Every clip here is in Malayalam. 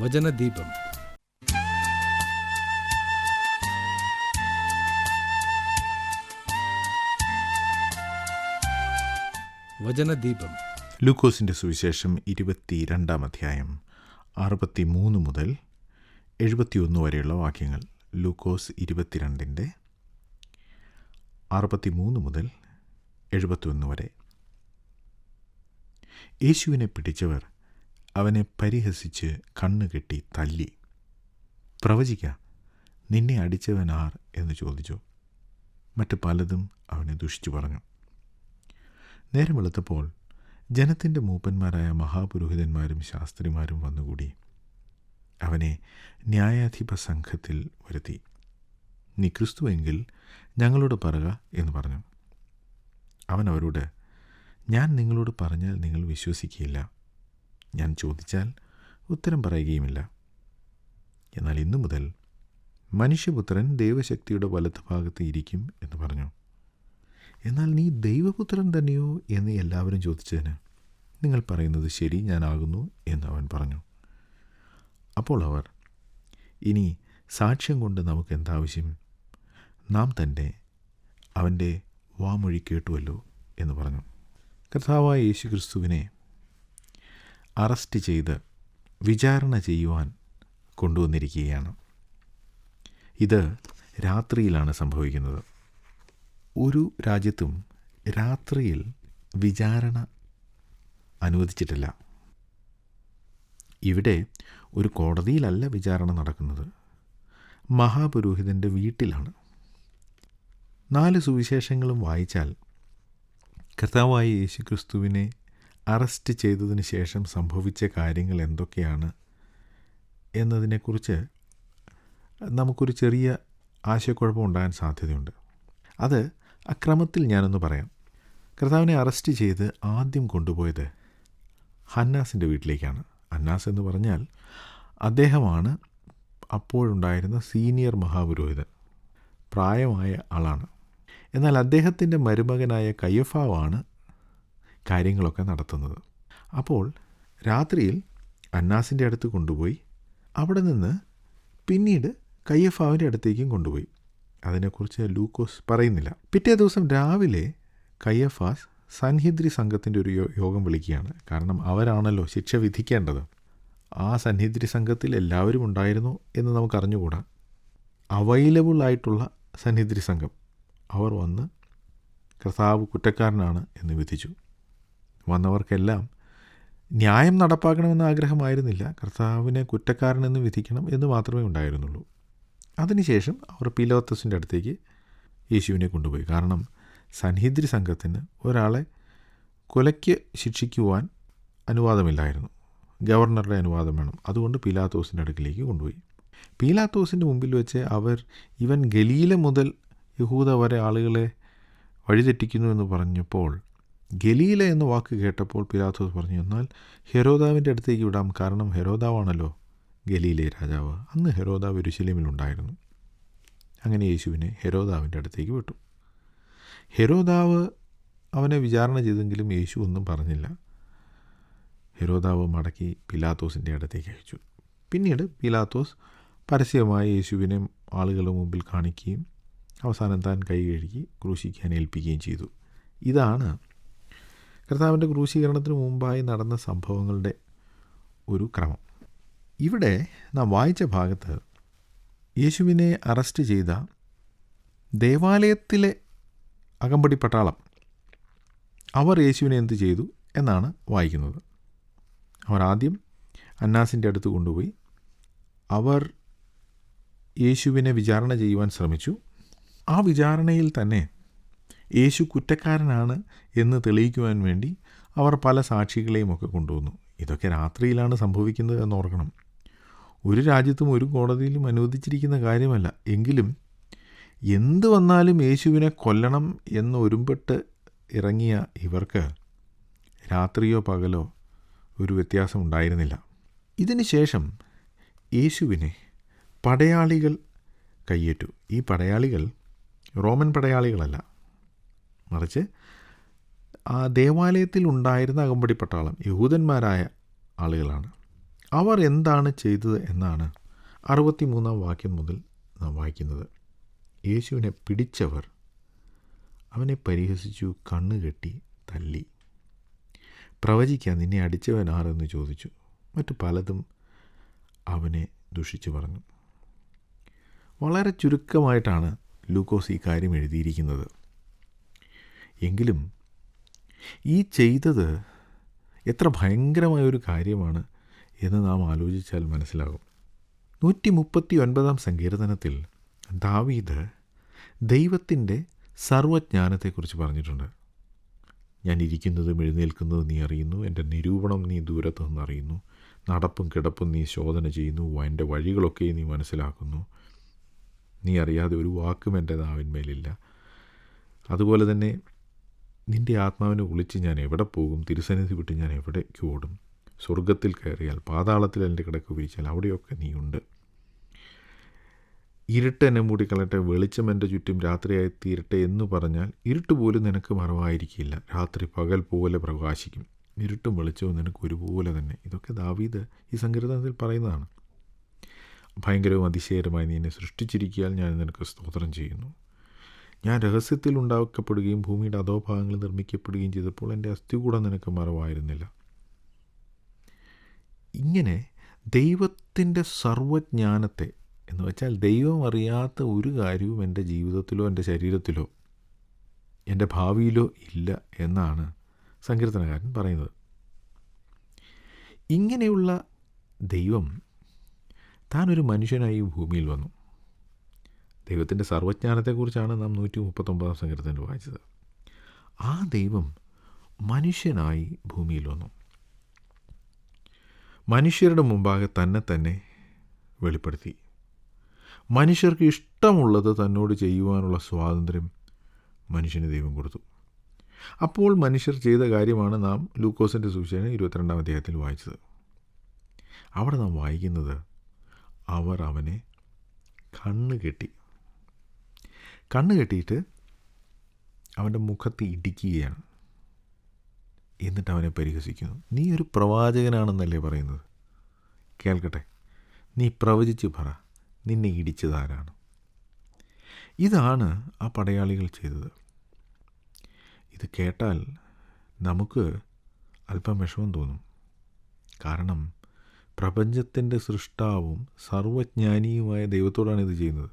വചനദീപം. വചനദീപം. ലൂക്കോസിൻ്റെ സുവിശേഷം 22-ാം അധ്യായം 63 മുതൽ 71 വരെയുള്ള വാക്യങ്ങൾ. ലൂക്കോസ് 22-ൻ്റെ 63 മുതൽ 71 വരെ. യേശുവിനെ പിടിച്ചവർ അവനെ പരിഹസിച്ച് കണ്ണുകെട്ടി തല്ലി. പ്രവചിക്ക, നിന്നെ അടിച്ചവൻ ആർ എന്ന് ചോദിച്ചു. മറ്റ് പലതും അവനെ ദുഷിച്ചു പറഞ്ഞു. നേരം വെളുത്തപ്പോൾ ജനത്തിൻ്റെ മൂപ്പന്മാരായ മഹാപുരോഹിതന്മാരും ശാസ്ത്രിമാരും വന്നുകൂടി അവനെ ന്യായാധിപ സംഘത്തിൽ വരുത്തി. നീ ക്രിസ്തുവെങ്കിൽ ഞങ്ങളോട് പറക എന്ന് പറഞ്ഞു. അവൻ അവരോട്, ഞാൻ നിങ്ങളോട് പറഞ്ഞാൽ നിങ്ങൾ വിശ്വസിക്കുകയില്ല, ഞാൻ ചോദിച്ചാൽ ഉത്തരം പറയുകയുമില്ല. എന്നാൽ ഇന്നു മുതൽ മനുഷ്യപുത്രൻ ദൈവശക്തിയുടെ വലത്തുഭാഗത്ത് ഇരിക്കും എന്ന് പറഞ്ഞു. എന്നാൽ നീ ദൈവപുത്രൻ തന്നെയോ എന്ന് എല്ലാവരും ചോദിച്ചതിന്, നിങ്ങൾ പറയുന്നത് ശരി, ഞാനാകുന്നു എന്ന് അവൻ പറഞ്ഞു. അപ്പോൾ അവർ, ഇനി സാക്ഷ്യം കൊണ്ട് നമുക്ക് എന്താവശ്യം? നാം തന്നെ അവൻ്റെ വാമൊഴി കേട്ടുവല്ലോ എന്ന് പറഞ്ഞു. കർത്താവായ യേശു ക്രിസ്തുവിനെ അറസ്റ്റ് ചെയ്ത് വിചാരണ ചെയ്യുവാൻ കൊണ്ടുവന്നിരിക്കുകയാണ്. ഇത് രാത്രിയിലാണ് സംഭവിക്കുന്നത്. ഒരു രാജ്യത്തും രാത്രിയിൽ വിചാരണ അനുവദിച്ചിട്ടില്ല. ഇവിടെ ഒരു കോടതിയിലല്ല വിചാരണ നടക്കുന്നത്, മഹാപുരോഹിതൻ്റെ വീട്ടിലാണ്. 4 സുവിശേഷങ്ങളും വായിച്ചാൽ കർത്താവായ യേശു ക്രിസ്തുവിനെ അറസ്റ്റ് ചെയ്തതിന് ശേഷം സംഭവിച്ച കാര്യങ്ങൾ എന്തൊക്കെയാണ് എന്നതിനെക്കുറിച്ച് നമുക്കൊരു ചെറിയ ആശയക്കുഴപ്പം ഉണ്ടാകാൻ സാധ്യതയുണ്ട്. അത് അക്രമത്തിൽ ഞാനൊന്ന് പറയാം. കർത്താവിനെ അറസ്റ്റ് ചെയ്ത് ആദ്യം കൊണ്ടുപോയത് ഹന്നാസിൻ്റെ വീട്ടിലേക്കാണ്. ഹന്നാസ് എന്ന് പറഞ്ഞാൽ അദ്ദേഹമാണ് അപ്പോഴുണ്ടായിരുന്ന സീനിയർ മഹാപുരോഹിതൻ, പ്രായമായ ആളാണ്. എന്നാൽ അദ്ദേഹത്തിൻ്റെ മരുമകനായ കയ്യഫാവാണ് കാര്യങ്ങളൊക്കെ നടത്തുന്നത്. അപ്പോൾ രാത്രിയിൽ അന്നാസിൻ്റെ അടുത്ത് കൊണ്ടുപോയി അവിടെ നിന്ന് പിന്നീട് കയ്യഫാവിൻ്റെ അടുത്തേക്കും കൊണ്ടുപോയി. അതിനെക്കുറിച്ച് ലൂക്കോസ് പറയുന്നില്ല. പിറ്റേ ദിവസം രാവിലെ കയ്യഫാസ് സൻഹിദ്രി സംഘത്തിൻ്റെ ഒരു യോഗം വിളിക്കുകയാണ്. കാരണം അവരാണല്ലോ ശിക്ഷ വിധിക്കേണ്ടത്. ആ സൻഹിദ്രി സംഘത്തിൽ എല്ലാവരും ഉണ്ടായിരുന്നു എന്ന് നമുക്കറിഞ്ഞുകൂടാ. അവൈലബിൾ ആയിട്ടുള്ള സൻഹിദ്രി സംഘം അവർ വന്ന് കർത്താവ് കുറ്റക്കാരനാണ് എന്ന് വിധിച്ചു. വന്നവർക്കെല്ലാം ന്യായം നടപ്പാക്കണമെന്ന ആഗ്രഹമായിരുന്നില്ല, കർത്താവിനെ കുറ്റക്കാരനെന്ന് വിധിക്കണം എന്ന് മാത്രമേ ഉണ്ടായിരുന്നുള്ളൂ. അതിനുശേഷം അവർ പീലാത്തോസിൻ്റെ അടുത്തേക്ക് യേശുവിനെ കൊണ്ടുപോയി. കാരണം സൻഹിദ്രി സംഘത്തിന് ഒരാളെ കൊലയ്ക്ക് ശിക്ഷിക്കുവാൻ അനുവാദമില്ലായിരുന്നു, ഗവർണറുടെ അനുവാദം വേണം. അതുകൊണ്ട് പീലാത്തോസിൻ്റെ അടുക്കിലേക്ക് കൊണ്ടുപോയി. പീലാത്തോസിൻ്റെ മുമ്പിൽ വെച്ച് അവർ ഇവൻ ഗലീല മുതൽ യഹൂദ വരെ ആളുകളെ വഴിതെറ്റിക്കുന്നു എന്ന് പറഞ്ഞപ്പോൾ, ഗലീല എന്ന വാക്ക് കേട്ടപ്പോൾ പീലാത്തോസ് പറഞ്ഞു, എന്നാൽ ഹെരോദാവിൻ്റെ അടുത്തേക്ക് വിടാം, കാരണം ഹെരോദാവാണല്ലോ ഗലീലെ രാജാവ്. അന്ന് ഹെരോദാവ് യെരൂശലേമിലുണ്ടായിരുന്നു. അങ്ങനെ യേശുവിനെ ഹെരോദാവിൻ്റെ അടുത്തേക്ക് വിട്ടു. ഹെരോദാവ് അവനെ വിചാരണ ചെയ്തെങ്കിലും യേശു ഒന്നും പറഞ്ഞില്ല. ഹെരോദാവ് മടക്കി പീലാത്തോസിൻ്റെ അടുത്തേക്ക് അയച്ചു. പിന്നീട് പീലാത്തോസ് പരസ്യമായി യേശുവിനെ ആളുകളുടെ മുമ്പിൽ കാണിക്കുകയും അവസാനം താൻ കൈ കഴുകി ക്രൂശിക്കാൻ ഏൽപ്പിക്കുകയും ചെയ്തു. ഇതാണ് കർത്താവിൻ്റെ ക്രൂശീകരണത്തിന് മുമ്പായി നടന്ന സംഭവങ്ങളുടെ ഒരു ക്രമം. ഇവിടെ നാം വായിച്ച ഭാഗത്ത് യേശുവിനെ അറസ്റ്റ് ചെയ്ത ദേവാലയത്തിലെ അകമ്പടി പട്ടാളം അവർ യേശുവിനെ എന്ത് ചെയ്തു എന്നാണ് വായിക്കുന്നത്. അവർ ആദ്യം അന്നാസിൻ്റെ അടുത്ത് കൊണ്ടുപോയി അവർ യേശുവിനെ വിചാരണ ചെയ്യുവാൻ ശ്രമിച്ചു. ആ വിചാരണയിൽ തന്നെ യേശു കുറ്റക്കാരനാണ് എന്ന് തെളിയിക്കുവാൻ വേണ്ടി അവർ പല സാക്ഷികളെയും ഒക്കെ കൊണ്ടുവന്നു. ഇതൊക്കെ രാത്രിയിലാണ് സംഭവിക്കുന്നത് എന്നോർക്കണം. ഒരു രാജ്യത്തും ഒരു കോടതിയിലും അനുവദിച്ചിരിക്കുന്ന കാര്യമല്ല. എങ്കിലും എന്തു വന്നാലും യേശുവിനെ കൊല്ലണം എന്ന് ഒരുമ്പെട്ട് ഇറങ്ങിയ ഇവർക്ക് രാത്രിയോ പകലോ ഒരു വ്യത്യാസം ഉണ്ടായിരുന്നില്ല. ഇതിന് ശേഷം യേശുവിനെ പടയാളികൾ കയ്യേറ്റു. ഈ പടയാളികൾ റോമൻ പടയാളികളല്ല, മറിച്ച് ആ ദേവാലയത്തിൽ ഉണ്ടായിരുന്ന അകമ്പടി പട്ടാളം യഹൂദന്മാരായ ആളുകളാണ്. അവർ എന്താണ് ചെയ്തത് എന്നാണ് 63 വാക്യം മുതൽ നാം വായിക്കുന്നത്. യേശുവിനെ പിടിച്ചവർ അവനെ പരിഹസിച്ചു, കണ്ണുകെട്ടി, തല്ലി. പ്രവചിക്കാൻ നിന്നെ അടിച്ചവൻ ആരെന്ന് ചോദിച്ചു. മറ്റു പലതും അവനെ ദുഷിച്ചു പറഞ്ഞു. വളരെ ചുരുക്കമായിട്ടാണ് ലൂക്കോസ് ഈ കാര്യം എഴുതിയിരിക്കുന്നത്. എങ്കിലും ഈ ചെയ്തത് എത്ര ഭയങ്കരമായൊരു കാര്യമാണ് എന്ന് നാം ആലോചിച്ചാൽ മനസ്സിലാകും. 139 സങ്കീർത്തനത്തിൽ ദാവീദ് ദൈവത്തിൻ്റെ സർവജ്ഞാനത്തെക്കുറിച്ച് പറഞ്ഞിട്ടുണ്ട്. ഞാൻ ഇരിക്കുന്നതും എഴുന്നേൽക്കുന്നതും നീ അറിയുന്നു, എൻ്റെ നിരൂപണം നീ ദൂരത്തു നിന്ന് അറിയുന്നു, നടപ്പും കിടപ്പും നീ ശോധന ചെയ്യുന്നു, എൻ്റെ വഴികളൊക്കെ നീ മനസ്സിലാക്കുന്നു, നീ അറിയാതെ ഒരു വാക്കും എൻ്റെ നാവിന്മേലില്ല. അതുപോലെ തന്നെ നിൻ്റെ ആത്മാവിനെ വിളിച്ച് ഞാൻ എവിടെ പോകും, തിരുസന്നിധി വിട്ട് ഞാൻ എവിടേക്ക് ഓടും, സ്വർഗത്തിൽ കയറിയാൽ പാതാളത്തിൽ എൻ്റെ കിടക്ക് വിരിച്ചാൽ അവിടെയൊക്കെ നീയുണ്ട്. ഇരുട്ട് എന്നെ മൂടിക്കളട്ടെ, വെളിച്ചം എൻ്റെ ചുറ്റും രാത്രിയായി തീരട്ടെ എന്ന് പറഞ്ഞാൽ ഇരുട്ട് പോലും നിനക്ക് മറവായിരിക്കില്ല, രാത്രി പകൽ പോലെ പ്രകാശിക്കും, ഇരുട്ടും വെളിച്ചവും നിനക്ക് ഒരുപോലെ തന്നെ. ഇതൊക്കെ ദാവീദ് ഈ സങ്കീർത്തനത്തിൽ പറയുന്നതാണ്. ഭയങ്കരവും അതിശയകരമായി നീ എന്നെ സൃഷ്ടിച്ചിരിക്കാൻ ഞാൻ നിനക്ക് സ്തോത്രം ചെയ്യുന്നു. ഞാൻ രഹസ്യത്തിൽ ഉണ്ടാക്കപ്പെടുകയും ഭൂമിയുടെ അധോഭാഗങ്ങൾ നിർമ്മിക്കപ്പെടുകയും ചെയ്തപ്പോൾ എൻ്റെ അസ്ഥികൂടം നിനക്ക് മറവായിരുന്നില്ല. ഇങ്ങനെ ദൈവത്തിൻ്റെ സർവജ്ഞാനത്തെ, എന്ന് വെച്ചാൽ ദൈവം അറിയാത്ത ഒരു കാര്യവും എൻ്റെ ജീവിതത്തിലോ എൻ്റെ ശരീരത്തിലോ എൻ്റെ ഭാവിയിലോ ഇല്ല എന്നാണ് സങ്കീർത്തനകാരൻ പറയുന്നത്. ഇങ്ങനെയുള്ള ദൈവം താൻ ഒരു മനുഷ്യനായി ഭൂമിയിൽ വന്നു. ദൈവത്തിൻ്റെ സർവജ്ഞാനത്തെക്കുറിച്ചാണ് നാം 139 സങ്കീർത്തനത്തിൽ വായിച്ചത്. ആ ദൈവം മനുഷ്യനായി ഭൂമിയിൽ വന്നു. മനുഷ്യരുടെ മുമ്പാകെ തന്നെ വെളിപ്പെടുത്തി. മനുഷ്യർക്ക് ഇഷ്ടമുള്ളത് തന്നോട് ചെയ്യുവാനുള്ള സ്വാതന്ത്ര്യം മനുഷ്യന് ദൈവം കൊടുത്തു. അപ്പോൾ മനുഷ്യർ ചെയ്ത കാര്യമാണ് നാം ലൂക്കോസിൻ്റെ സുവിശേഷം 22 അധ്യായത്തിൽ വായിച്ചത്. അവിടെ നാം വായിക്കുന്നത്, അവർ അവനെ കണ്ണുകെട്ടിയിട്ട് അവൻ്റെ മുഖത്ത് ഇടിക്കുകയാണ്. എന്നിട്ട് അവനെ പരിഹസിക്കുന്നു. നീ ഒരു പ്രവാചകനാണെന്നല്ലേ പറയുന്നത്? കേൾക്കട്ടെ, നീ പ്രവചിച്ച് പറ, നിന്നെ ഇടിച്ചതാരാണ്? ഇതാണ് ആ പടയാളികൾ ചെയ്തത്. ഇത് കേട്ടാൽ നമുക്ക് അല്പം വിഷമം തോന്നും. കാരണം പ്രപഞ്ചത്തിൻ്റെ സൃഷ്ടാവും സർവജ്ഞാനിയുമായ ദൈവത്തോടാണ് ഇത് ചെയ്യുന്നത്.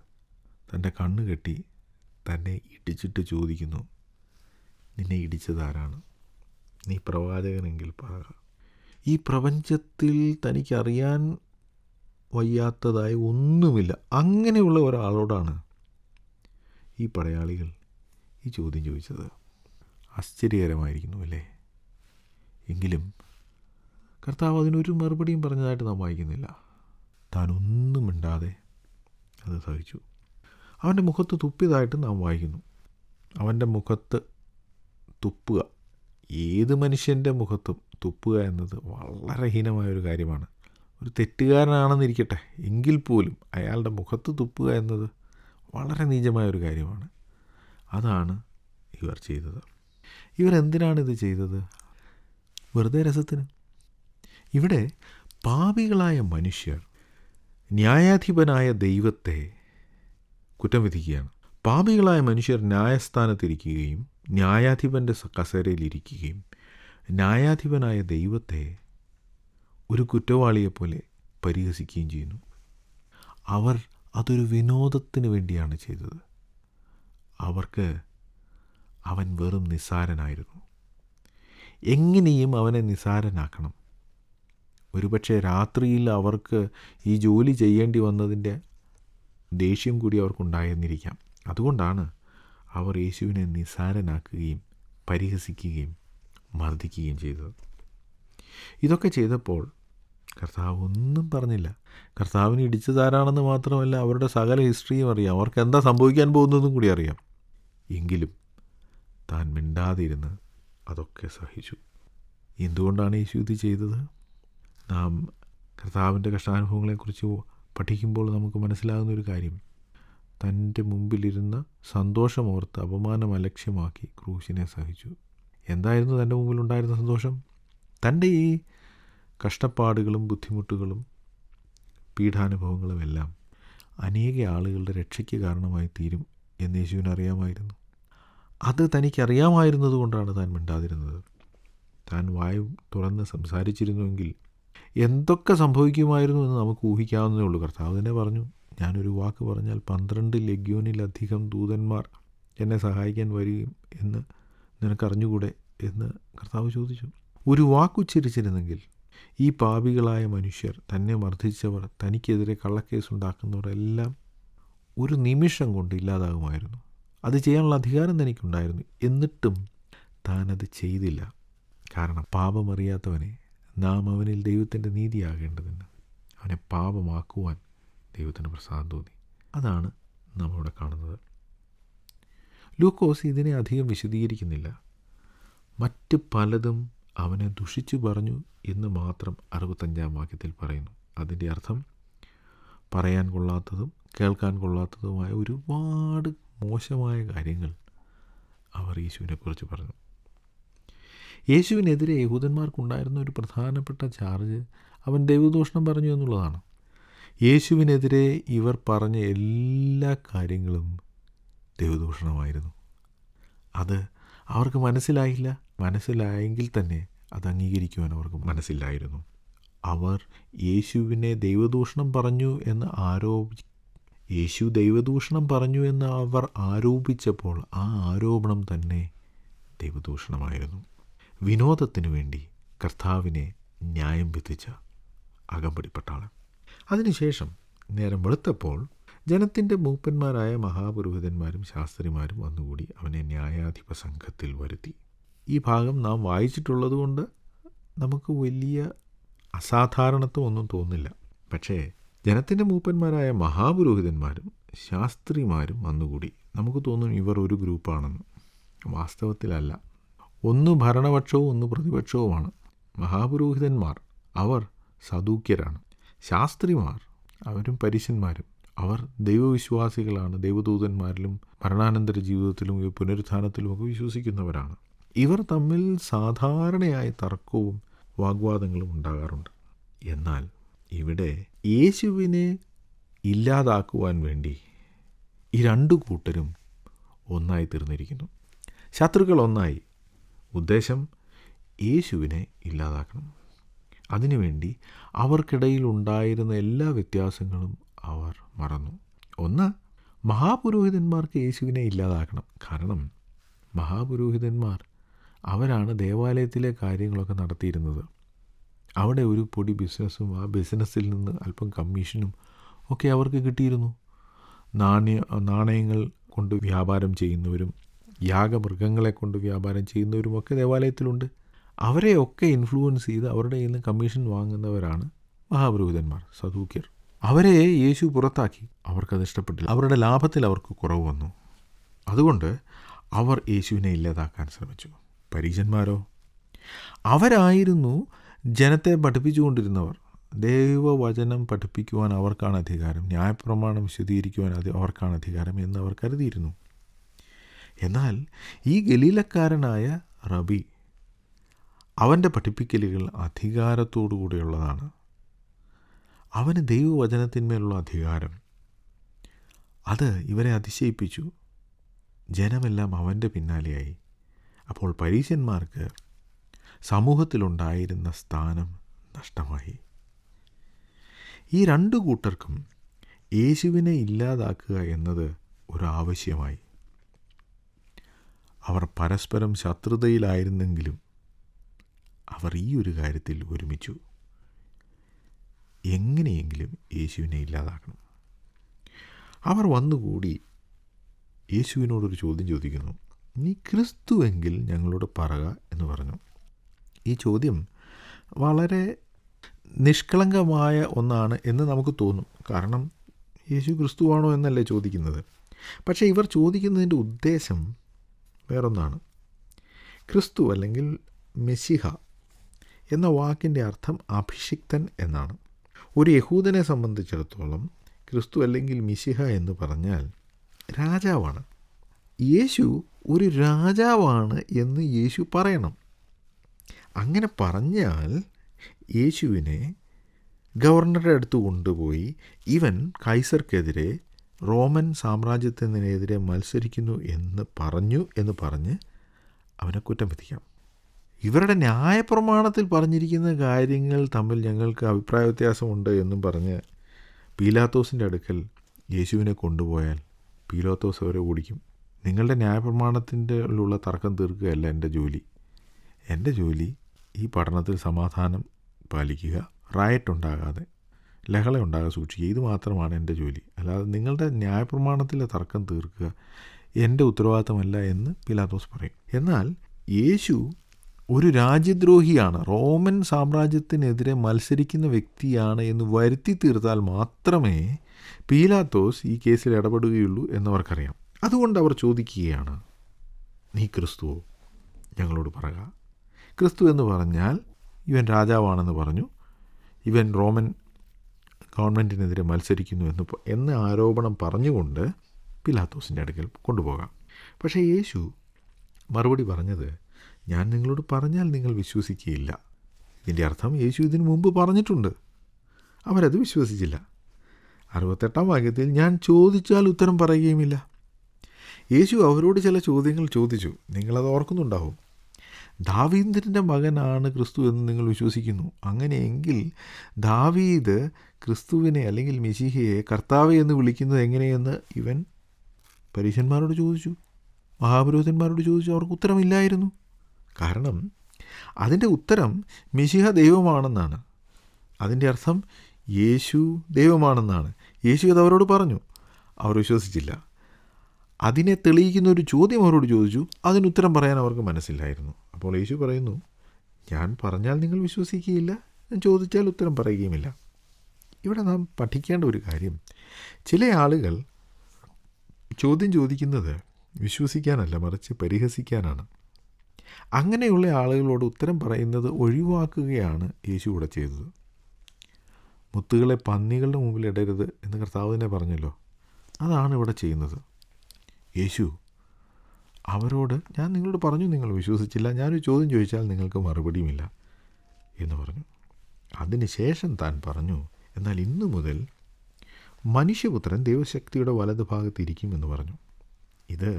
തൻ്റെ കണ്ണ് കെട്ടി തന്നെ ഇടിച്ചിട്ട് ചോദിക്കുന്നു, നിന്നെ ഇടിച്ചതാരാണ്? നീ പ്രവാചകനെങ്കിൽ പറയുക. ഈ പ്രപഞ്ചത്തിൽ തനിക്കറിയാൻ വയ്യാത്തതായി ഒന്നുമില്ല. അങ്ങനെയുള്ള ഒരാളോടാണ് ഈ പടയാളികൾ ഈ ചോദ്യം ചോദിച്ചത്. ആശ്ചര്യകരമായിരിക്കുന്നു അല്ലേ? എങ്കിലും കർത്താവ് അതിനൊരു മറുപടിയും പറഞ്ഞതായിട്ട് നാം വായിക്കുന്നില്ല. താനൊന്നും മിണ്ടാതെ അത് സഹിച്ചു. അവൻ്റെ മുഖത്ത് തുപ്പിയതായിട്ട് നാം വായിക്കുന്നു. അവൻ്റെ മുഖത്ത് തുപ്പുക, ഏത് മനുഷ്യൻ്റെ മുഖത്തും തുപ്പുക എന്നത് വളരെ ഹീനമായൊരു കാര്യമാണ്. ഒരു തെറ്റുകാരനാണെന്നിരിക്കട്ടെ, എങ്കിൽ പോലും അയാളുടെ മുഖത്ത് തുപ്പുക എന്നത് വളരെ നീചമായൊരു കാര്യമാണ്. അതാണ് ഇവർ ചെയ്തത്. ഇവരെന്തിനാണിത് ചെയ്തത്? വെറുതെ രസത്തിന്. ഇവിടെ പാപികളായ മനുഷ്യർ ന്യായാധിപനായ ദൈവത്തെ കുറ്റം വിധിക്കുകയാണ്. പാപികളായ മനുഷ്യർ ന്യായസ്ഥാനത്തിരിക്കുകയും ന്യായാധിപൻ്റെ കസേരയിലിരിക്കുകയും ന്യായാധിപനായ ദൈവത്തെ ഒരു കുറ്റവാളിയെപ്പോലെ പരിഹസിക്കുകയും ചെയ്യുന്നു. അവർ അതൊരു വിനോദത്തിന് വേണ്ടിയാണ് ചെയ്തത്. അവർക്ക് അവൻ വെറും നിസ്സാരനായിരുന്നു. എങ്ങനെയും അവനെ നിസ്സാരനാക്കണം. ഒരുപക്ഷെ രാത്രിയിൽ അവർക്ക് ഈ ജോലി ചെയ്യേണ്ടി വന്നതിൻ്റെ ദേഷ്യം കൂടി അവർക്കുണ്ടായെന്നിരിക്കാം. അതുകൊണ്ടാണ് അവർ യേശുവിനെ നിസ്സാരനാക്കുകയും പരിഹസിക്കുകയും മർദ്ദിക്കുകയും ചെയ്തത്. ഇതൊക്കെ ചെയ്തപ്പോൾ കർത്താവ് ഒന്നും പറഞ്ഞില്ല. കർത്താവിനെ ഇടിച്ചതാരാണെന്ന് മാത്രമല്ല, അവരുടെ സകല ഹിസ്റ്ററിയും അറിയാം, അവർക്ക് എന്താ സംഭവിക്കാൻ പോകുന്നതും കൂടി അറിയാം. എങ്കിലും താൻ മിണ്ടാതിരുന്ന് അതൊക്കെ സഹിച്ചു. എന്തുകൊണ്ടാണ് യേശു ഇത് ചെയ്തത്? നാം കർത്താവിൻ്റെ കഷ്ടാനുഭവങ്ങളെക്കുറിച്ച് പഠിക്കുമ്പോൾ നമുക്ക് മനസ്സിലാകുന്ന ഒരു കാര്യം, തൻ്റെ മുമ്പിലിരുന്ന സന്തോഷമോർത്ത് അപമാനം അലക്ഷ്യമാക്കി ക്രൂശിനെ സഹിച്ചു. എന്തായിരുന്നു തൻ്റെ മുമ്പിലുണ്ടായിരുന്ന സന്തോഷം? തൻ്റെ ഈ കഷ്ടപ്പാടുകളും ബുദ്ധിമുട്ടുകളും പീഡാനുഭവങ്ങളുമെല്ലാം അനേക ആളുകളുടെ രക്ഷയ്ക്ക് കാരണമായി തീരും എന്ന് യേശുവിന് അറിയാമായിരുന്നു. അത് തനിക്കറിയാമായിരുന്നത് കൊണ്ടാണ് താൻ മിണ്ടാതിരുന്നത്. താൻ വായു തുറന്ന് സംസാരിച്ചിരുന്നുവെങ്കിൽ എന്തൊക്കെ സംഭവിക്കുമായിരുന്നു എന്ന് നമുക്ക് ഊഹിക്കാവുന്നതേ ഉള്ളൂ. കർത്താവ് തന്നെ പറഞ്ഞു, ഞാനൊരു വാക്ക് പറഞ്ഞാൽ 12 ലഗ്യോനിലധികം ദൂതന്മാർ എന്നെ സഹായിക്കാൻ വരികയും എന്ന് നിനക്കറിഞ്ഞുകൂടെ എന്ന് കർത്താവ് ചോദിച്ചു. ഒരു വാക്കുച്ചരിച്ചിരുന്നെങ്കിൽ ഈ പാപികളായ മനുഷ്യർ, തന്നെ മർദ്ദിച്ചവർ, തനിക്കെതിരെ കള്ളക്കേസുണ്ടാക്കുന്നവർ എല്ലാം ഒരു നിമിഷം കൊണ്ട് ഇല്ലാതാകുമായിരുന്നു. അത് ചെയ്യാനുള്ള അധികാരം തനിക്കുണ്ടായിരുന്നു. എന്നിട്ടും താനത് ചെയ്തില്ല. കാരണം പാപമറിയാത്തവനെ നാം അവനിൽ ദൈവത്തിൻ്റെ നീതിയാകേണ്ടതിന് അവനെ പാപമാക്കുവാൻ ദൈവത്തിന് പ്രസാദം തോന്നി. അതാണ് നാം ഇവിടെ കാണുന്നത്. ലൂക്കോസ് ഇതിനെ അധികം വിശദീകരിക്കുന്നില്ല. മറ്റ് പലതും അവനെ ദുഷിച്ചു പറഞ്ഞു എന്ന് മാത്രം 65-ാം വാക്യത്തിൽ പറയുന്നു. അതിൻ്റെ അർത്ഥം പറയാൻ കൊള്ളാത്തതും കേൾക്കാൻ കൊള്ളാത്തതുമായ ഒരുപാട് മോശമായ കാര്യങ്ങൾ അവർ യേശുവിനെക്കുറിച്ച് പറഞ്ഞു. യേശുവിനെതിരെ യഹൂദന്മാർക്കുണ്ടായിരുന്ന ഒരു പ്രധാനപ്പെട്ട ചാർജ് അവൻ ദൈവദൂഷണം പറഞ്ഞു എന്നുള്ളതാണ്. യേശുവിനെതിരെ ഇവർ പറഞ്ഞ എല്ലാ കാര്യങ്ങളും ദൈവദൂഷണമായിരുന്നു. അത് അവർക്ക് മനസ്സിലായില്ല. മനസ്സിലായെങ്കിൽ തന്നെ അത് അംഗീകരിക്കുവാൻ അവർക്ക് മനസ്സിലായിരുന്നു. അവർ യേശുവിനെ ദൈവദൂഷണം പറഞ്ഞു എന്ന് യേശു ദൈവദൂഷണം പറഞ്ഞു എന്ന് അവർ ആരോപിച്ചപ്പോൾ ആ ആരോപണം തന്നെ ദൈവദൂഷണമായിരുന്നു. വിനോദത്തിനു വേണ്ടി കർത്താവിനെ ന്യായം വിധിച്ച അകമ്പടിപ്പെട്ടാളൻ. അതിനുശേഷം നേരം വെളുത്തപ്പോൾ ജനത്തിൻ്റെ മൂപ്പന്മാരായ മഹാപുരോഹിതന്മാരും ശാസ്ത്രിമാരും വന്നുകൂടി അവനെ ന്യായാധിപ സംഘത്തിൽ വരുത്തി. ഈ ഭാഗം നാം വായിച്ചിട്ടുള്ളതുകൊണ്ട് നമുക്ക് വലിയ അസാധാരണത്വം ഒന്നും തോന്നില്ല. പക്ഷേ ജനത്തിൻ്റെ മൂപ്പന്മാരായ മഹാപുരോഹിതന്മാരും ശാസ്ത്രിമാരും വന്നുകൂടി. നമുക്ക് തോന്നും ഇവർ ഒരു ഗ്രൂപ്പാണെന്ന്. വാസ്തവത്തിലല്ല. ഒന്ന് ഭരണപക്ഷവും ഒന്ന് പ്രതിപക്ഷവുമാണ്. മഹാപുരോഹിതന്മാർ അവർ സദൂക്യരാണ്. ശാസ്ത്രിമാർ അവരും പരീശന്മാരും അവർ ദൈവവിശ്വാസികളാണ്. ദൈവദൂതന്മാരിലും മരണാനന്തര ജീവിതത്തിലും പുനരുത്ഥാനത്തിലുമൊക്കെ വിശ്വസിക്കുന്നവരാണ്. ഇവർ തമ്മിൽ സാധാരണയായി തർക്കവും വാഗ്വാദങ്ങളും ഉണ്ടാകാറുണ്ട്. എന്നാൽ ഇവിടെ യേശുവിനെ ഇല്ലാതാക്കുവാൻ വേണ്ടി ഈ രണ്ടു കൂട്ടരും ഒന്നായി തീർന്നിരിക്കുന്നു. ശത്രുക്കൾ ഒന്നായി. ഉദ്ദേശം യേശുവിനെ ഇല്ലാതാക്കണം. അതിനുവേണ്ടി അവർക്കിടയിൽ ഉണ്ടായിരുന്ന എല്ലാ വ്യത്യാസങ്ങളും അവർ മറന്നു. ഒന്ന്, മഹാപുരോഹിതന്മാർക്ക് യേശുവിനെ ഇല്ലാതാക്കണം. കാരണം മഹാപുരോഹിതന്മാർ അവരാണ് ദേവാലയത്തിലെ കാര്യങ്ങളൊക്കെ നടത്തിയിരുന്നത്. അവിടെ ഒരു പൊടി ബിസിനസ്സും ആ ബിസിനസ്സിൽ നിന്ന് അല്പം കമ്മീഷനും ഒക്കെ അവർക്ക് കിട്ടിയിരുന്നു. നാണയങ്ങൾ കൊണ്ട് വ്യാപാരം ചെയ്യുന്നവരും യാഗമൃഗങ്ങളെ കൊണ്ട് വ്യാപാരം ചെയ്യുന്നവരുമൊക്കെ ദേവാലയത്തിലുണ്ട്. അവരെയൊക്കെ ഇൻഫ്ലുവൻസ് ചെയ്ത് അവരുടെ കയ്യിൽ നിന്ന് കമ്മീഷൻ വാങ്ങുന്നവരാണ് മഹാപുരോഹിതന്മാർ, സദൂക്യർ. അവരെ യേശു പുറത്താക്കി. അവർക്കത് ഇഷ്ടപ്പെട്ടില്ല. അവരുടെ ലാഭത്തിൽ അവർക്ക് കുറവ് വന്നു. അതുകൊണ്ട് അവർ യേശുവിനെ ഇല്ലാതാക്കാൻ ശ്രമിച്ചു. പരീശന്മാരോ, അവരായിരുന്നു ജനത്തെ പഠിപ്പിച്ചുകൊണ്ടിരുന്നവർ. ദൈവവചനം പഠിപ്പിക്കുവാൻ അവർക്കാണ് അധികാരം, ന്യായപ്രമാണം വിശദീകരിക്കുവാൻ അവർക്കാണ് അധികാരം എന്ന് അവർ കരുതിയിരുന്നു. എന്നാൽ ഈ ഗലീലക്കാരനായ റബി, അവൻ്റെ പഠിപ്പിക്കലുകൾ അധികാരത്തോടു കൂടിയുള്ളതാണ്. അവന് ദൈവവചനത്തിന്മേലുള്ള അധികാരം, അത് ഇവരെ അതിശയിപ്പിച്ചു. ജനമെല്ലാം അവൻ്റെ പിന്നാലെയായി. അപ്പോൾ പരീശന്മാർക്ക് സമൂഹത്തിലുണ്ടായിരുന്ന സ്ഥാനം നഷ്ടമായി. ഈ രണ്ടു കൂട്ടർക്കും യേശുവിനെ ഇല്ലാതാക്കുക എന്നത് ഒരു ആവശ്യമായി. അവർ പരസ്പരം ശത്രുതയിലായിരുന്നെങ്കിലും അവർ ഈ ഒരു കാര്യത്തിൽ ഒരുമിച്ചു. എങ്ങനെയെങ്കിലും യേശുവിനെ ഇല്ലാതാക്കണം. അവർ വന്നുകൂടി യേശുവിനോടൊരു ചോദ്യം ചോദിക്കുന്നു. നീ ക്രിസ്തുവെങ്കിൽ ഞങ്ങളോട് പറക എന്ന് പറഞ്ഞു. ഈ ചോദ്യം വളരെ നിഷ്കളങ്കമായ ഒന്നാണ് എന്ന് നമുക്ക് തോന്നും. കാരണം യേശു ക്രിസ്തുവാണോ എന്നല്ലേ ചോദിക്കുന്നത്. പക്ഷേ ഇവർ ചോദിക്കുന്നതിൻ്റെ ഉദ്ദേശം വേറൊന്നാണ്. ക്രിസ്തു അല്ലെങ്കിൽ മെസ്സിഹ എന്ന വാക്കിൻ്റെ അർത്ഥം അഭിഷിക്തൻ എന്നാണ്. ഒരു യഹൂദനെ സംബന്ധിച്ചിടത്തോളം ക്രിസ്തു അല്ലെങ്കിൽ മിശിഹ എന്ന് പറഞ്ഞാൽ രാജാവാണ്. യേശു ഒരു രാജാവാണ് എന്ന് യേശു പറയണം. അങ്ങനെ പറഞ്ഞാൽ യേശുവിനെ ഗവർണറുടെ അടുത്ത് കൊണ്ടുപോയി ഇവൻ കൈസർക്കെതിരെ റോമൻ സാമ്രാജ്യത്തിനെതിരെ മത്സരിക്കുന്നു എന്ന് പറഞ്ഞ് അവനെ കുറ്റം വിധിക്കാം. ഇവരുടെ ന്യായപ്രമാണത്തിൽ പറഞ്ഞിരിക്കുന്ന കാര്യങ്ങൾ തമ്മിൽ ഞങ്ങൾക്ക് അഭിപ്രായ വ്യത്യാസമുണ്ട് എന്നും പറഞ്ഞ് പീലാത്തോസിൻ്റെ അടുക്കൽ യേശുവിനെ കൊണ്ടുപോയാൽ പീലാത്തോസ് അവരെ ഓടിക്കും. നിങ്ങളുടെ ന്യായപ്രമാണത്തിൻ്റെ ഉള്ള തർക്കം തീർക്കുകയല്ല എൻ്റെ ജോലി. എൻ്റെ ജോലി ഈ പഠനത്തിൽ സമാധാനം പാലിക്കുക, റയറ്റ് ഉണ്ടാകാതെ, ലഹള ഉണ്ടാകാതെ സൂക്ഷിക്കുക. ഇത് മാത്രമാണ് എൻ്റെ ജോലി. അല്ലാതെ നിങ്ങളുടെ ന്യായപ്രമാണത്തിലെ തർക്കം തീർക്കുക എൻ്റെ ഉത്തരവാദിത്തമല്ല എന്ന് പീലാത്തോസ് പറയും. എന്നാൽ യേശു ഒരു രാജ്യദ്രോഹിയാണ്, റോമൻ സാമ്രാജ്യത്തിനെതിരെ മത്സരിക്കുന്ന വ്യക്തിയാണ് എന്ന് വരുത്തി തീർത്താൽ മാത്രമേ പീലാത്തോസ് ഈ കേസിൽ ഇടപെടുകയുള്ളൂ എന്നവർക്കറിയാം. അതുകൊണ്ട് അവർ ചോദിക്കുകയാണ്, നീ ക്രിസ്തുവോ? ഞങ്ങളോട് പറയുക. ക്രിസ്തു എന്ന് പറഞ്ഞാൽ ഇവൻ രാജാവാണെന്ന് പറഞ്ഞു, ഇവൻ റോമൻ ഗവൺമെൻറ്റിനെതിരെ മത്സരിക്കുന്നു എന്ന ആരോപണം പറഞ്ഞുകൊണ്ട് പീലാത്തോസിൻ്റെ അടുക്കൽ കൊണ്ടുപോകാം. പക്ഷേ യേശു മറുപടി പറഞ്ഞത്, ഞാൻ നിങ്ങളോട് പറഞ്ഞാൽ നിങ്ങൾ വിശ്വസിക്കുകയില്ല. ഇതിൻ്റെ അർത്ഥം യേശു ഇതിനു മുമ്പ് പറഞ്ഞിട്ടുണ്ട്, അവരത് വിശ്വസിച്ചില്ല. 68-ാം വാക്യത്തിൽ ഞാൻ ചോദിച്ചാൽ ഉത്തരം പറയുകയുമില്ല. യേശു അവരോട് ചില ചോദ്യങ്ങൾ ചോദിച്ചു. നിങ്ങളത് ഓർക്കുന്നുണ്ടാവും. ദാവീദിൻ്റെ മകനാണ് ക്രിസ്തു എന്ന് നിങ്ങൾ വിശ്വസിക്കുന്നു. അങ്ങനെയെങ്കിൽ ദാവീദ് ക്രിസ്തുവിനെ അല്ലെങ്കിൽ മിശിഹയെ കർത്താവെ എന്ന് വിളിക്കുന്നത് എങ്ങനെയെന്ന് ഇവൻ പരീശന്മാരോട് ചോദിച്ചു, മഹാപുരോഹിതന്മാരോട് ചോദിച്ചു. അവർക്ക് ഉത്തരമില്ലായിരുന്നു. കാരണം അതിൻ്റെ ഉത്തരം മിശിഹ ദൈവമാണെന്നാണ്. അതിൻ്റെ അർത്ഥം യേശു ദൈവമാണെന്നാണ്. യേശു അത് അവരോട് പറഞ്ഞു. അവർ വിശ്വസിച്ചില്ല. അതിനെ തെളിയിക്കുന്ന ഒരു ചോദ്യം അവരോട് ചോദിച്ചു. അതിനുത്തരം പറയാൻ അവർക്ക് മനസ്സില്ലായിരുന്നു. അപ്പോൾ യേശു പറയുന്നു, ഞാൻ പറഞ്ഞാൽ നിങ്ങൾ വിശ്വസിക്കുകയില്ല, ഞാൻ ചോദിച്ചാൽ ഉത്തരം പറയുകയുമില്ല. ഇവിടെ നാം പഠിക്കേണ്ട ഒരു കാര്യം, ചില ആളുകൾ ചോദ്യം ചോദിക്കുന്നത് വിശ്വസിക്കാനല്ല, മറിച്ച് പരിഹസിക്കാനാണ്. അങ്ങനെയുള്ള ആളുകളോട് ഉത്തരം പറയുന്നത് ഒഴിവാക്കുകയാണ് യേശു ഇവിടെ ചെയ്തത്. മുത്തുകളെ പന്നികളുടെ മുമ്പിൽ ഇടരുത് എന്ന് കർത്താവ് തന്നെ പറഞ്ഞല്ലോ. അതാണ് ഇവിടെ ചെയ്യുന്നത്. യേശു അവരോട്, ഞാൻ നിങ്ങളോട് പറഞ്ഞു, നിങ്ങൾ വിശ്വസിച്ചില്ല, ഞാനൊരു ചോദ്യം ചോദിച്ചാൽ നിങ്ങൾക്ക് മറുപടിയുമില്ല എന്ന് പറഞ്ഞു. അതിനുശേഷം താൻ പറഞ്ഞു, എന്നാൽ ഇന്നു മുതൽ മനുഷ്യപുത്രൻ ദൈവശക്തിയുടെ വലത് ഭാഗത്തിരിക്കുമെന്ന് പറഞ്ഞു. ഇത്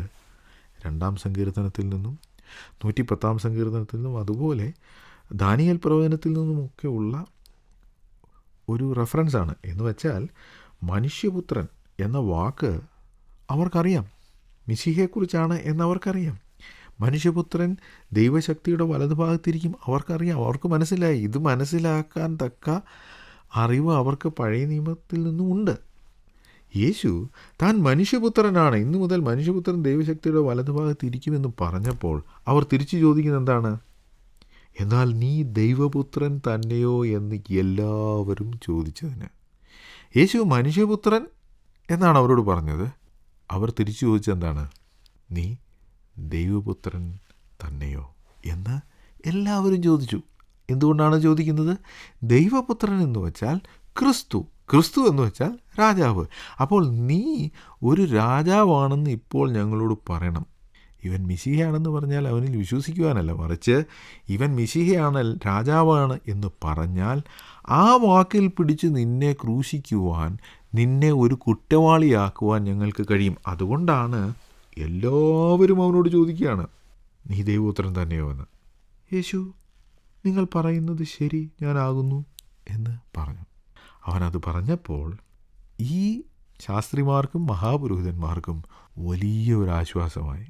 2-ാം സങ്കീർത്തനത്തിൽ നിന്നും 110-ാം സങ്കീർത്തനത്തിൽ നിന്നും അതുപോലെ ദാനിയേൽ പ്രവചനത്തിൽ നിന്നുമൊക്കെ ഉള്ള ഒരു റെഫറൻസാണ്. എന്ന് വെച്ചാൽ മനുഷ്യപുത്രൻ എന്ന വാക്ക് അവർക്കറിയാം, മിശിഹയെക്കുറിച്ചാണ് എന്നവർക്കറിയാം. മനുഷ്യപുത്രൻ ദൈവശക്തിയുടെ വലതുഭാഗത്തിരിക്കും അവർക്കറിയാം. അവർക്ക് മനസ്സിലായി. ഇത് മനസ്സിലാക്കാൻ തക്ക അറിവ് അവർക്ക് പഴയ നിയമത്തിൽ നിന്നും ഉണ്ട്. യേശു താൻ മനുഷ്യപുത്രനാണ്, ഇന്നു മുതൽ മനുഷ്യപുത്രൻ ദൈവശക്തിയുടെ വലതുഭാഗത്തിരിക്കുമെന്ന് പറഞ്ഞപ്പോൾ അവർ തിരിച്ചു ചോദിക്കുന്നത് എന്താണ്? എന്നാൽ നീ ദൈവപുത്രൻ തന്നെയോ എന്ന് എല്ലാവരും ചോദിച്ചതിന് യേശു മനുഷ്യപുത്രൻ എന്നാണ് അവരോട് പറഞ്ഞത്. അവർ തിരിച്ചു ചോദിച്ചെന്താണ്? നീ ദൈവപുത്രൻ തന്നെയോ എന്ന് എല്ലാവരും ചോദിച്ചു. എന്തുകൊണ്ടാണ് ചോദിക്കുന്നത്? ദൈവപുത്രൻ എന്ന് വെച്ചാൽ ക്രിസ്തു, ക്രിസ്തു എന്ന് വെച്ചാൽ രാജാവ്. അപ്പോൾ നീ ഒരു രാജാവാണെന്ന് ഇപ്പോൾ ഞങ്ങളോട് പറയണം. ഇവൻ മിശിഹയാണെന്ന് പറഞ്ഞാൽ അവനിൽ വിശ്വസിക്കുവാനല്ല, മറിച്ച് ഇവൻ മിശിഹയാണ്, രാജാവാണ് എന്ന് പറഞ്ഞാൽ ആ വാക്കിൽ പിടിച്ച് നിന്നെ ക്രൂശിക്കുവാൻ, നിന്നെ ഒരു കുറ്റവാളിയാക്കുവാൻ ഞങ്ങൾക്ക് കഴിയും. അതുകൊണ്ടാണ് എല്ലാവരും അവനോട് ചോദിക്കുകയാണ്, നീ ദൈവപുത്രൻ തന്നെയോ എന്ന്. യേശു, നിങ്ങൾ പറയുന്നത് ശരി, ഞാനാകുന്നു എന്ന് പറഞ്ഞു. അവനത് പറഞ്ഞപ്പോൾ ഈ ശാസ്ത്രിമാർക്കും മഹാപുരോഹിതന്മാർക്കും വലിയ ഒരു ആശ്വാസമായി.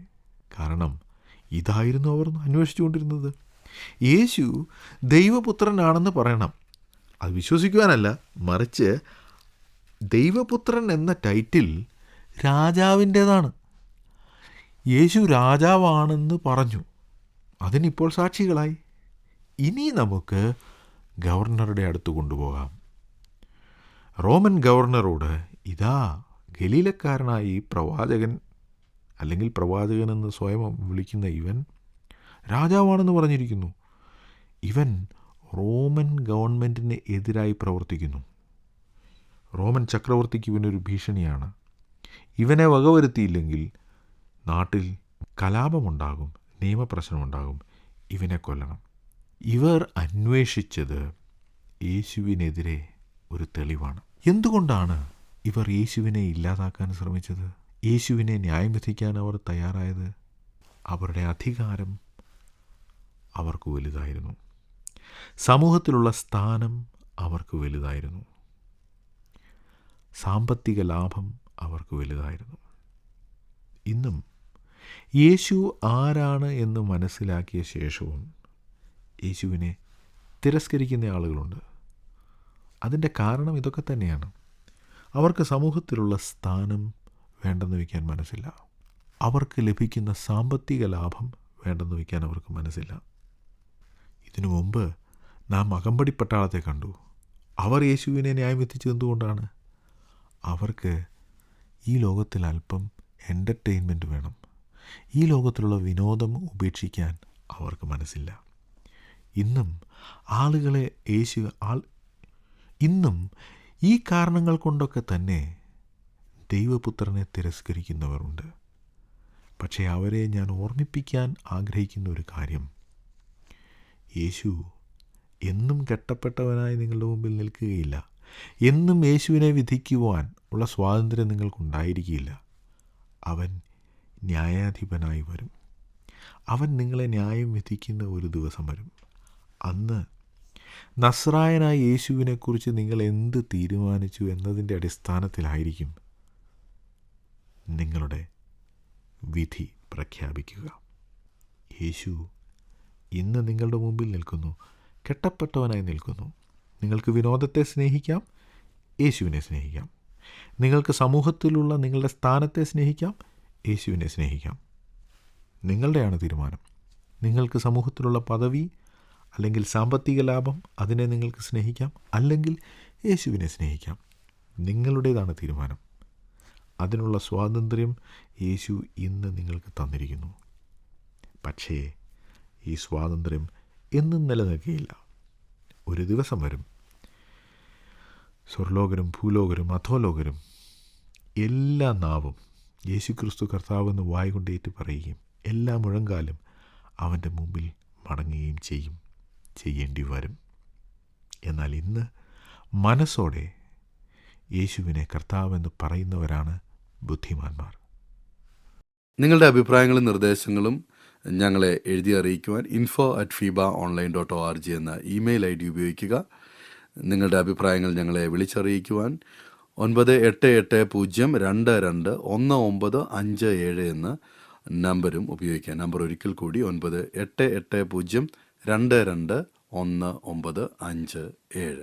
കാരണം ഇതായിരുന്നു അവർ അന്വേഷിച്ചുകൊണ്ടിരുന്നത്. യേശു ദൈവപുത്രനാണെന്ന് പറയണം. അത് വിശ്വസിക്കുവാനല്ല, മറിച്ച് ദൈവപുത്രൻ എന്ന ടൈറ്റിൽ രാജാവിൻ്റേതാണ്. യേശു രാജാവാണെന്ന് പറഞ്ഞു. അതിനിപ്പോൾ സാക്ഷികളായി. ഇനി നമുക്ക് ഗവർണറുടെ അടുത്ത് കൊണ്ടുപോകാം. റോമൻ ഗവർണറോട്, ഇതാ ഗലീലക്കാരനായ ഈ പ്രവാചകൻ, അല്ലെങ്കിൽ പ്രവാചകനെന്ന് സ്വയം വിളിക്കുന്ന ഇവൻ രാജാവാണെന്ന് പറഞ്ഞിരിക്കുന്നു. ഇവൻ റോമൻ ഗവൺമെൻറ്റിന് എതിരായി പ്രവർത്തിക്കുന്നു. റോമൻ ചക്രവർത്തിക്ക് ഇവനൊരു ഭീഷണിയാണ്. ഇവനെ വകവരുത്തിയില്ലെങ്കിൽ നാട്ടിൽ കലാപമുണ്ടാകും, നിയമപ്രശ്നമുണ്ടാകും. ഇവനെ കൊല്ലണം. ഇവർ അന്വേഷിച്ചത് യേശുവിനെതിരെ ഒരു തെളിവാണ്. എന്തുകൊണ്ടാണ് ഇവർ യേശുവിനെ ഇല്ലാതാക്കാൻ ശ്രമിച്ചത്? യേശുവിനെ ന്യായം വിധിക്കാൻ അവർ തയ്യാറായത്? അവരുടെ അധികാരം അവർക്ക് വലുതായിരുന്നു. സമൂഹത്തിലുള്ള സ്ഥാനം അവർക്ക് വലുതായിരുന്നു. സാമ്പത്തിക ലാഭം അവർക്ക് വലുതായിരുന്നു. ഇന്നും യേശു ആരാണ് എന്ന് മനസ്സിലാക്കിയ ശേഷവും യേശുവിനെ തിരസ്കരിക്കുന്ന ആളുകളുണ്ട്. അതിൻ്റെ കാരണം ഇതൊക്കെ തന്നെയാണ്. അവർക്ക് സമൂഹത്തിലുള്ള സ്ഥാനം വേണ്ടെന്ന് വയ്ക്കാൻ മനസ്സില്ല. അവർക്ക് ലഭിക്കുന്ന സാമ്പത്തിക ലാഭം വേണ്ടെന്ന് വയ്ക്കാൻ അവർക്ക് മനസ്സില്ല. ഇതിനു മുമ്പ് നാം അകമ്പടി പട്ടാളത്തെ കണ്ടു. അവർ യേശുവിനെ ന്യായം വിധിച്ചത് എന്തുകൊണ്ടാണ്? അവർക്ക് ഈ ലോകത്തിൽ അല്പം എൻ്റർടൈൻമെൻറ്റ് വേണം. ഈ ലോകത്തിലുള്ള വിനോദം ഉപേക്ഷിക്കാൻ അവർക്ക് മനസ്സില്ല. ഇന്നും ഇന്നും ഈ കാരണങ്ങൾ കൊണ്ടൊക്കെ തന്നെ ദൈവപുത്രനെ തിരസ്കരിക്കുന്നവരുണ്ട്. പക്ഷേ അവരെ ഞാൻ ഓർമ്മിപ്പിക്കാൻ ആഗ്രഹിക്കുന്ന ഒരു കാര്യം, യേശു എന്നും കെട്ടപ്പെട്ടവനായി നിങ്ങളുടെ മുമ്പിൽ നിൽക്കുകയില്ല. എന്നും യേശുവിനെ വിധിക്കുവാൻ ഉള്ള സ്വാതന്ത്ര്യം നിങ്ങൾക്കുണ്ടായിരിക്കില്ല. അവൻ ന്യായാധിപനായി വരും. അവൻ നിങ്ങളെ ന്യായം വിധിക്കുന്ന ഒരു ദിവസം വരും. അന്ന് നസ്രായനായ യേശുവിനെക്കുറിച്ച് നിങ്ങൾ എന്ത് തീരുമാനിച്ചു എന്നതിൻ്റെ അടിസ്ഥാനത്തിലായിരിക്കും നിങ്ങളുടെ വിധി പ്രഖ്യാപിക്കുക. യേശു ഇന്ന് നിങ്ങളുടെ മുമ്പിൽ നിൽക്കുന്നു, കെട്ടപ്പെട്ടവനായി നിൽക്കുന്നു. നിങ്ങൾക്ക് വിനോദത്തെ സ്നേഹിക്കാം, യേശുവിനെ സ്നേഹിക്കാം. നിങ്ങൾക്ക് സമൂഹത്തിലുള്ള നിങ്ങളുടെ സ്ഥാനത്തെ സ്നേഹിക്കാം, യേശുവിനെ സ്നേഹിക്കാം. നിങ്ങളുടെയാണ് തീരുമാനം. നിങ്ങൾക്ക് സമൂഹത്തിലുള്ള പദവി അല്ലെങ്കിൽ സാമ്പത്തിക ലാഭം, അതിനെ നിങ്ങൾക്ക് സ്നേഹിക്കാം, അല്ലെങ്കിൽ യേശുവിനെ സ്നേഹിക്കാം. നിങ്ങളുടേതാണ് തീരുമാനം. അതിനുള്ള സ്വാതന്ത്ര്യം യേശു ഇന്ന് നിങ്ങൾക്ക് തന്നിരിക്കുന്നു. പക്ഷേ ഈ സ്വാതന്ത്ര്യം എന്നും നിലനിൽക്കുകയില്ല. ഒരു ദിവസം വരും, സ്വർലോകരും ഭൂലോകരും അധോലോകരും എല്ലാ നാവും യേശുക്രിസ്തു കർത്താവെന്ന് വായ് കൊണ്ട് ഏറ്റു പറയുകയും എല്ലാ മുഴങ്കാലും അവൻ്റെ മുമ്പിൽ മടങ്ങുകയും ചെയ്യേണ്ടി വരും. എന്നാൽ ഇന്ന് മനസ്സോടെ യേശുവിനെ കർത്താവെന്ന് പറയുന്നവരാണ് ബുദ്ധിമാന്മാർ. നിങ്ങളുടെ അഭിപ്രായങ്ങളും നിർദ്ദേശങ്ങളും ഞങ്ങളെ എഴുതി അറിയിക്കുവാൻ info@fibaonline.org എന്ന ഇമെയിൽ ID ഉപയോഗിക്കുക. നിങ്ങളുടെ അഭിപ്രായങ്ങൾ ഞങ്ങളെ വിളിച്ചറിയിക്കുവാൻ 9880221957 എന്ന നമ്പരും ഉപയോഗിക്കുക. നമ്പർ ഒരിക്കൽ കൂടി 9880221957.